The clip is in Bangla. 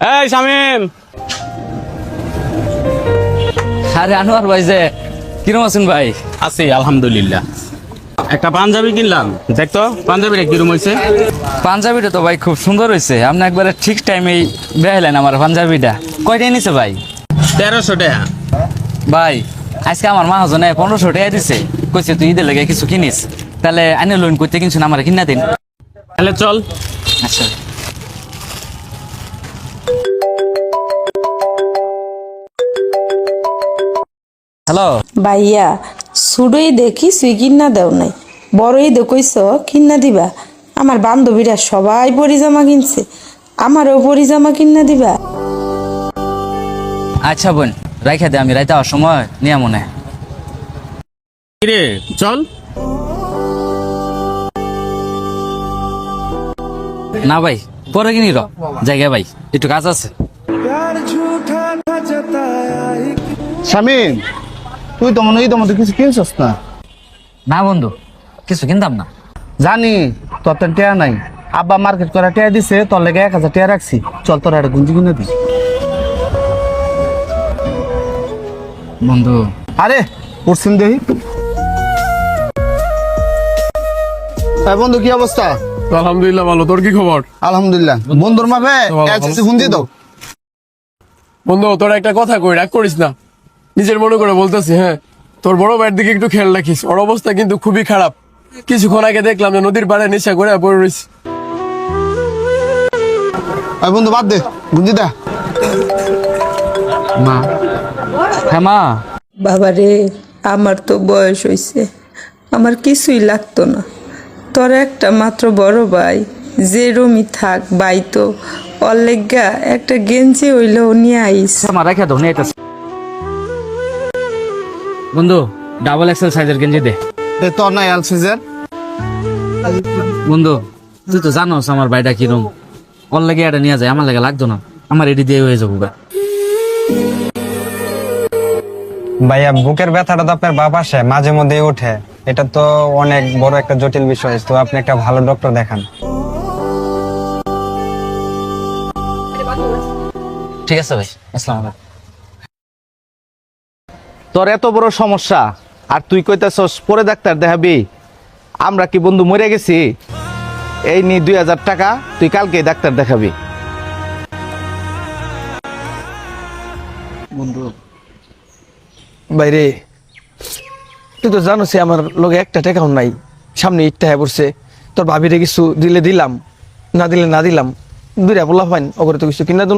এই শামিম, আরে আনোয়ার ভাই যে কিরম আছেন ভাই? আছি আলহামদুলিল্লাহ। একটা পাঞ্জাবি কিনলাম, দেখতো পাঞ্জাবিটা কিরম হয়েছে। পাঞ্জাবিটা তো ভাই খুব সুন্দর হয়েছে। আপনি একবারে ঠিক টাইমেই বেহাইলেন আমার পাঞ্জাবিটা। কয়টাই নিছে ভাই? 1300 টাকা। ভাই আজকে আমার মাহাজনে 1500 টাকা দিছে, কইছে তুই ঈদের লেগে কিছু কিনিস, তাহলে আইনে লোন করতে কিনছেন আমার কিনা দিন। তাহলে চল। আচ্ছা হ্যালো ভাইয়া ছুডোই দেখি সুই কিনা দেও নাই, বড়ই দেখইছ কিনা দিবা। আমার বান্ধবীরা সবাই পরিজামা কিনছে, আমারও পরিজামা কিনা দিবা। আচ্ছা বোন রাইখা দে, আমি রাইতে হওয়ার সময় নিয়ে মনে। কিরে চল। না ভাই পরে কিনি র জায়গা ভাই, একটু কাজ আছে। শামিম, তুই তো মনে হয় ঈদের মধ্যে কিছু কিনছস না? না বন্ধু কিছু কিনতাম না। জানি তোর তো টেয়া নাই, আব্বা মার্কেট করে টেয়া দিছে, তোর লেগে 1000 টেয়া রাখছি। চল তোর একটা গুঞ্জি কিনে দিস। বন্ধু আরে পড়ছেন দেখি। বন্ধু কি অবস্থা? আলহামদুলিল্লাহ ভালো। তোর কি খবর? আলহামদুলিল্লাহ। বন্ধুর মাপে এলসিসি গুঞ্জি দাও। বন্ধু তোর একটা কথা কই, রাগ করিস না, নিজের মনে করে বলতেছি। হ্যাঁ, তোর বড় ভাইয়ের দিকে একটু খেয়াল রাখিস, ওর অবস্থা কিন্তু খুবই খারাপ। কিছুক্ষণ আগে দেখলাম যে নদীর পাড়ে নেশা করে পড়ে রয়েছে। বন্ধু বাদ দে, গুঞ্জি দা। মা, হ্যাঁ মা। বাবারে আমার তো বয়স হইছে, আমার কিছুই লাগতো না। তোর একটা মাত্র বড় ভাই, যে রমি থাক ভাই তো অল্লেগা একটা গেঞ্জি হইলেও নিয়ে আইস। মা রাখা দাও নিয়ে আইতাছি। বন্ধু ডাবল এক্সেল সাইজের গেঞ্জি দে। তোর নাই এলসিসের? বন্ধু তুই তো জানোস আমার ভাইটা কিরম, ওর লেগে এটা নিয়ে যায়, আমার লেগে লাগতো না, আমার এটি দিয়ে হয়ে যাবো গা। ভাইয়া বুকের ব্যথাটা তো আপনার বাপ আসে মাঝে মধ্যে ওঠে, এটা তো অনেক বড় একটা জটিল বিষয়, তো আপনি একটা ভালো ডক্টর দেখান। ঠিক আছে ভাই, আসসালামু আলাইকুম। তোর এত বড় সমস্যা আর তুই কইতাছস পরে ডাক্তার দেখাবি? আমরা কি বন্ধু মরে গেছি? এই নি 2000 টাকা, তুই কালকে ডাক্তার দেখাবি। বন্ধু বাইরে তুই তো জানোস আমার লগে একটা টাকাও নাই, সামনে ইটটা হয়ে পড়ছে। তোর ভাবিরে কিছু দিলে দিলাম, না দিলে না দিলাম, দুইটা বলা পাইন ওগুলো তো কিছু কিনা দিল